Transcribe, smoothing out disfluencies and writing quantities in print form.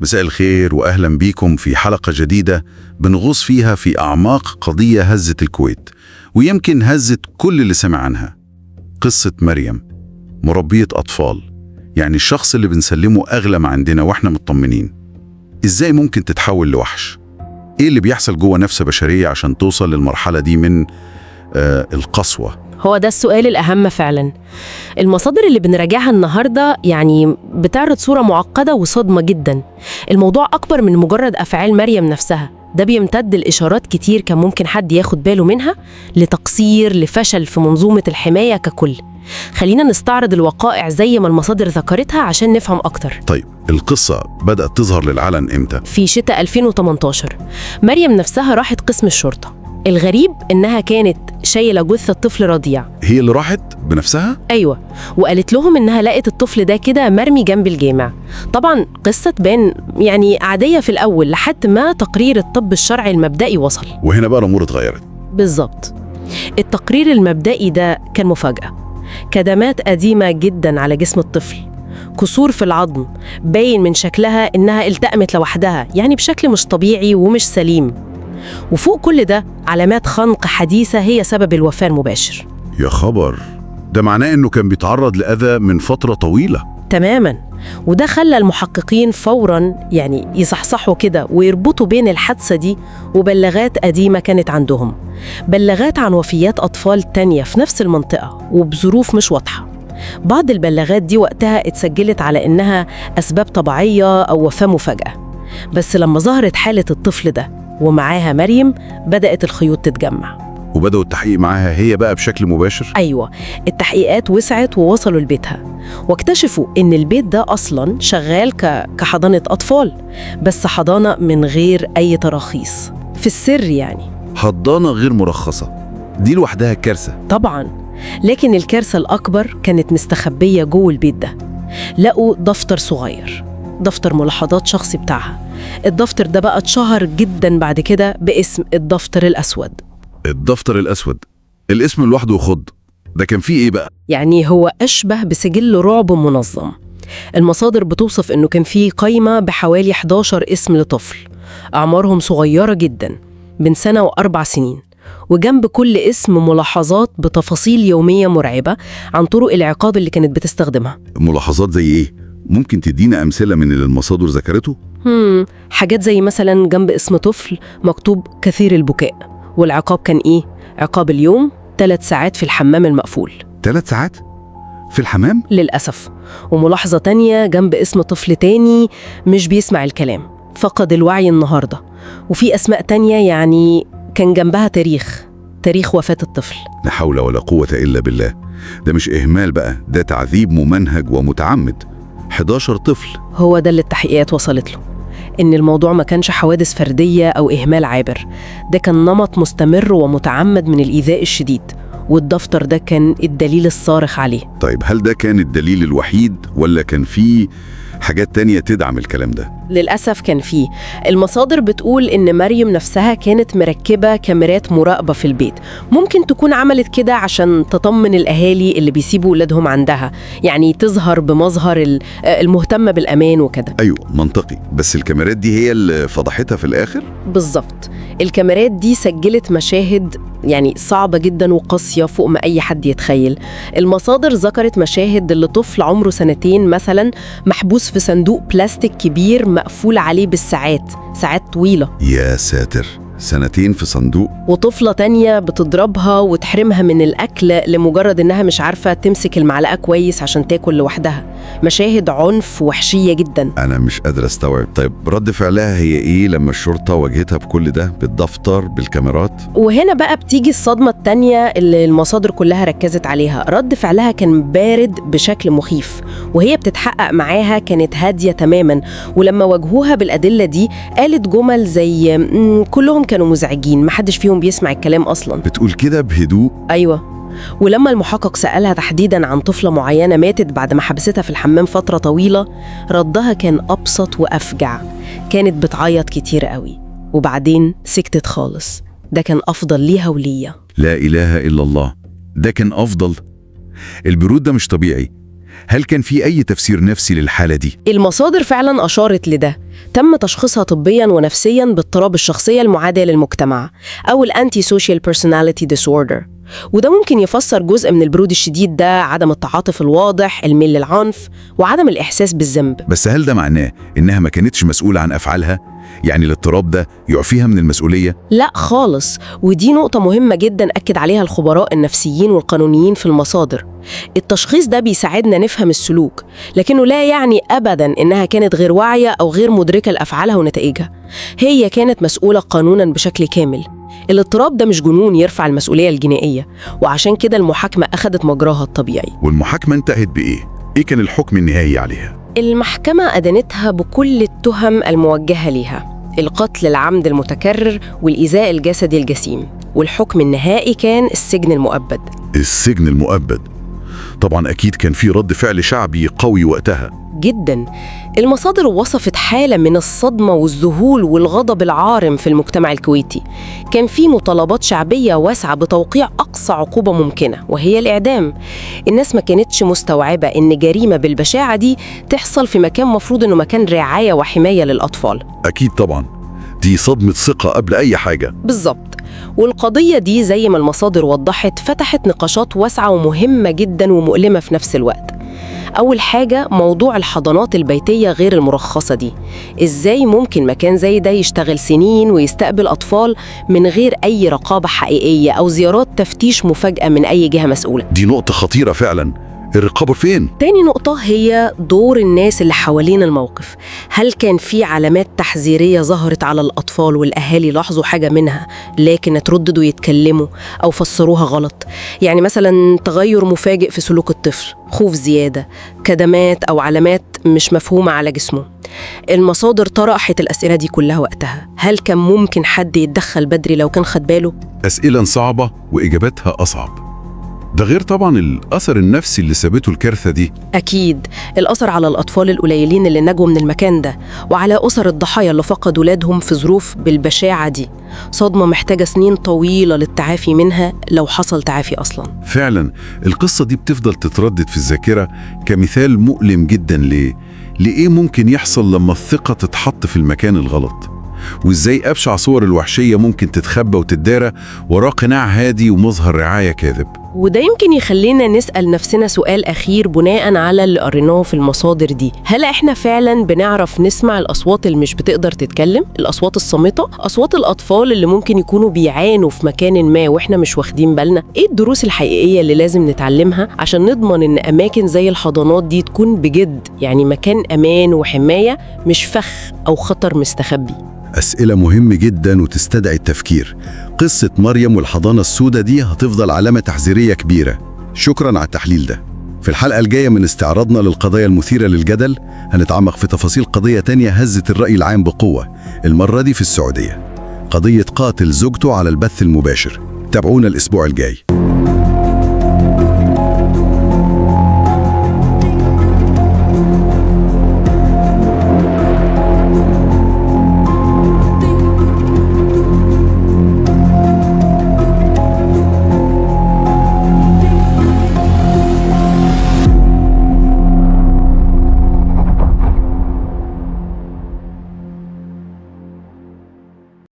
مساء الخير وأهلا بيكم في حلقة جديدة بنغوص فيها في أعماق قضية هزت الكويت، ويمكن هزت كل اللي سمع عنها. قصة مريم، مربية أطفال، يعني الشخص اللي بنسلمه أغلى ما عندنا وإحنا مطمنين. إزاي ممكن تتحول لوحش؟ إيه اللي بيحصل جوه نفس بشرية عشان توصل للمرحلة دي من القسوة؟ هو ده السؤال الأهم فعلا. المصادر اللي بنراجعها النهاردة بتعرض صورة معقدة وصدمة جدا. الموضوع أكبر من مجرد أفعال مريم نفسها، ده بيمتد لإشارات كتير كان ممكن حد ياخد باله منها، لتقصير، لفشل في منظومة الحماية ككل. خلينا نستعرض الوقائع زي ما المصادر ذكرتها عشان نفهم أكتر. طيب، القصة بدأت تظهر للعلن إمتى؟ في شتاء 2018 مريم نفسها راحت قسم الشرطة. الغريب إنها كانت شايلة جثة طفل رضيع. هي اللي راحت بنفسها؟ أيوة، وقالت لهم إنها لقت الطفل ده كده مرمي جنب الجامع. طبعا قصة تبان عادية في الأول لحد ما تقرير الطب الشرعي المبدئي وصل. وهنا بقى الأمور اتغيرت. بالظبط. التقرير المبدئي ده كان مفاجأة. كدمات قديمة جدا على جسم الطفل، كسور في العظم، باين من شكلها إنها التأمت لوحدها، بشكل مش طبيعي ومش سليم. وفوق كل ده علامات خنق حديثة هي سبب الوفاة المباشر. يا خبر، ده معناه إنه كان بيتعرض لأذى من فترة طويلة. تماماً، وده خلى المحققين فوراً يصحصحوا كده ويربطوا بين الحادثة دي وبلاغات قديمة كانت عندهم، بلاغات عن وفيات أطفال تانية في نفس المنطقة وبظروف مش واضحة. بعض البلاغات دي وقتها اتسجلت على إنها أسباب طبيعية أو وفاة مفاجئة، بس لما ظهرت حالة الطفل ده ومعاها مريم بدأت الخيوط تتجمع. وبدأوا التحقيق معاها هي بقى بشكل مباشر؟ أيوة، التحقيقات وسعت ووصلوا لبيتها، واكتشفوا إن البيت ده أصلاً شغال كحضانة أطفال، بس حضانة من غير أي تراخيص، في السر حضانة غير مرخصة، دي لوحدها كارثة. طبعاً، لكن الكارثة الأكبر كانت مستخبية جوه البيت ده. لقوا دفتر صغير، دفتر ملاحظات شخصي بتاعها. الدفتر ده بقى اتشهر جدا بعد كده باسم الدفتر الأسود. الدفتر الأسود، الاسم لوحده يخض. ده كان فيه إيه بقى؟ هو أشبه بسجل رعب منظم. المصادر بتوصف إنه كان فيه قايمة بحوالي 11 اسم لطفل أعمارهم صغيرة جدا، بين سنة و4 سنين، وجنب كل اسم ملاحظات بتفاصيل يومية مرعبة عن طرق العقاب اللي كانت بتستخدمها. ملاحظات زي إيه؟ ممكن تدينا أمثلة من اللي المصادر ذكرته؟ حاجات زي مثلا جنب اسم طفل مكتوب كثير البكاء، والعقاب كان إيه؟ عقاب اليوم 3 ساعات في الحمام المقفول. 3 ساعات؟ في الحمام؟ للأسف. وملاحظة تانية جنب اسم طفل تاني مش بيسمع الكلام، فقد الوعي النهاردة. وفي أسماء تانية كان جنبها تاريخ وفاة الطفل. لا حول ولا قوة إلا بالله. ده مش إهمال بقى، ده تعذيب ممنهج ومتعمد. 11 طفل. هو ده اللي التحقيقات وصلت له، إن الموضوع ما كانش حوادث فردية أو إهمال عابر، ده كان نمط مستمر ومتعمد من الإيذاء الشديد، والدفتر ده كان الدليل الصارخ عليه. طيب، هل ده كان الدليل الوحيد ولا كان فيه حاجات تانية تدعم الكلام ده؟ للأسف كان فيه. المصادر بتقول إن مريم نفسها كانت مركبة كاميرات مراقبة في البيت، ممكن تكون عملت كده عشان تطمن الأهالي اللي بيسيبوا ولادهم عندها، تظهر بمظهر المهتمة بالأمان وكده. أيوة، منطقي. بس الكاميرات دي هي اللي فضحتها في الآخر؟ بالظبط. الكاميرات دي سجلت مشاهد صعبة جدا وقاسية فوق ما أي حد يتخيل. المصادر ذكرت مشاهد لطفل عمره 2 سنين مثلا محبوس في صندوق بلاستيك كبير مقفول عليه بالساعات، ساعات طويلة. يا ساتر، 2 سنين في صندوق. وطفلة تانية بتضربها وتحرمها من الأكل لمجرد إنها مش عارفة تمسك المعلقة كويس عشان تاكل لوحدها. مشاهد عنف وحشية جدا. أنا مش قادر أستوعب. طيب، رد فعلها هي إيه لما الشرطة واجهتها بكل ده، بالدفتر، بالكاميرات؟ وهنا بقى بتيجي الصدمة التانية اللي المصادر كلها ركزت عليها. رد فعلها كان بارد بشكل مخيف، وهي بتتحقق معاها كانت هادية تماما. ولما واجهوها بالأدلة دي قالت جمل زي كلهم كانوا مزعجين، محدش فيهم بيسمع الكلام أصلا. بتقول كده بهدوء؟ أيوة. ولما المحقق سألها تحديداً عن طفلة معينة ماتت بعد ما حبستها في الحمام فترة طويلة، ردها كان أبسط وأفجع. كانت بتعيط كتير قوي وبعدين سكتت خالص. ده كان أفضل ليها وليا. لا إله إلا الله، ده كان أفضل. البرود ده مش طبيعي. هل كان في أي تفسير نفسي للحالة دي؟ المصادر فعلا أشارت لده. تم تشخيصها طبيا ونفسيا باضطراب الشخصية المعادية للمجتمع أو الأنتي سوشيال بيرسوناليتي ديسوردر، وده ممكن يفسر جزء من البرود الشديد ده، عدم التعاطف الواضح، الميل للعنف، وعدم الإحساس بالذنب. بس هل ده معناه إنها ما كانتش مسؤولة عن أفعالها؟ يعني الاضطراب ده يعفيها من المسؤولية؟ لا خالص، ودي نقطة مهمة جدا أكد عليها الخبراء النفسيين والقانونيين في المصادر. التشخيص ده بيساعدنا نفهم السلوك، لكنه لا يعني أبدا إنها كانت غير واعية أو غير مدركة لأفعالها ونتائجها. هي كانت مسؤولة قانونا بشكل كامل. الاضطراب ده مش جنون يرفع المسؤولية الجنائية، وعشان كده المحاكمة أخدت مجراها الطبيعي. والمحاكمة انتهت بإيه؟ إيه كان الحكم النهائي عليها؟ المحكمة أدانتها بكل التهم الموجهة ليها: القتل العمد المتكرر والإيذاء الجسدي الجسيم، والحكم النهائي كان السجن المؤبد. السجن المؤبد؟ طبعا أكيد كان في رد فعل شعبي قوي وقتها. جدا. المصادر وصفت حالة من الصدمة والذهول والغضب العارم في المجتمع الكويتي. كان في مطالبات شعبية واسعة بتوقيع أقصى عقوبة ممكنة وهي الإعدام. الناس ما كانتش مستوعبة إن جريمة بالبشاعة دي تحصل في مكان مفروض إنه مكان رعاية وحماية للأطفال. أكيد طبعا، دي صدمة ثقة قبل أي حاجة. بالظبط. والقضية دي زي ما المصادر وضحت فتحت نقاشات واسعة ومهمة جدا ومؤلمة في نفس الوقت. أول حاجة موضوع الحضانات البيتية غير المرخصة دي. إزاي ممكن مكان زي ده يشتغل سنين ويستقبل أطفال من غير أي رقابة حقيقية أو زيارات تفتيش مفاجئة من أي جهة مسؤولة؟ دي نقطة خطيرة فعلا. الرقابة فين؟ تاني نقطة هي دور الناس اللي حوالين الموقف. هل كان في علامات تحذيرية ظهرت على الأطفال والأهالي لاحظوا حاجة منها لكن اترددوا يتكلموا أو فسروها غلط؟ يعني مثلا تغير مفاجئ في سلوك الطفل، خوف زيادة، كدمات أو علامات مش مفهومة على جسمه. المصادر طرحت الأسئلة دي كلها وقتها. هل كان ممكن حد يتدخل بدري لو كان خد باله؟ أسئلة صعبة وإجاباتها أصعب. ده غير طبعا الأثر النفسي اللي سابته الكارثة دي. أكيد. الأثر على الأطفال القليلين اللي نجوا من المكان ده، وعلى أسر الضحايا اللي فقدوا ولادهم في ظروف بالبشاعة دي. صدمة محتاجة سنين طويلة للتعافي منها لو حصل تعافي أصلا. فعلا القصة دي بتفضل تتردد في الذاكرة كمثال مؤلم جدا لإيه ممكن يحصل لما الثقة تتحط في المكان الغلط، وإزاي أبشع صور الوحشية ممكن تتخبى وتدارى وراء قناع هادي ومظهر رعاية كاذب. وده يمكن يخلينا نسأل نفسنا سؤال أخير بناء على اللي قريناه في المصادر دي: هل إحنا فعلاً بنعرف نسمع الأصوات اللي مش بتقدر تتكلم؟ الأصوات الصامتة؟ أصوات الأطفال اللي ممكن يكونوا بيعانوا في مكان ما وإحنا مش واخدين بالنا؟ إيه الدروس الحقيقية اللي لازم نتعلمها عشان نضمن إن أماكن زي الحضانات دي تكون بجد يعني مكان أمان وحماية، مش فخ أو خطر مستخبي؟ أسئلة مهمة جدا وتستدعي التفكير. قصة مريم والحضانة السوداء دي هتفضل علامة تحذيرية كبيرة. شكرا على التحليل ده. في الحلقة الجاية من استعراضنا للقضايا المثيرة للجدل هنتعمق في تفاصيل قضية تانية هزت الرأي العام بقوة، المرة دي في السعودية، قضية قاتل زوجته على البث المباشر. تابعونا الأسبوع الجاي.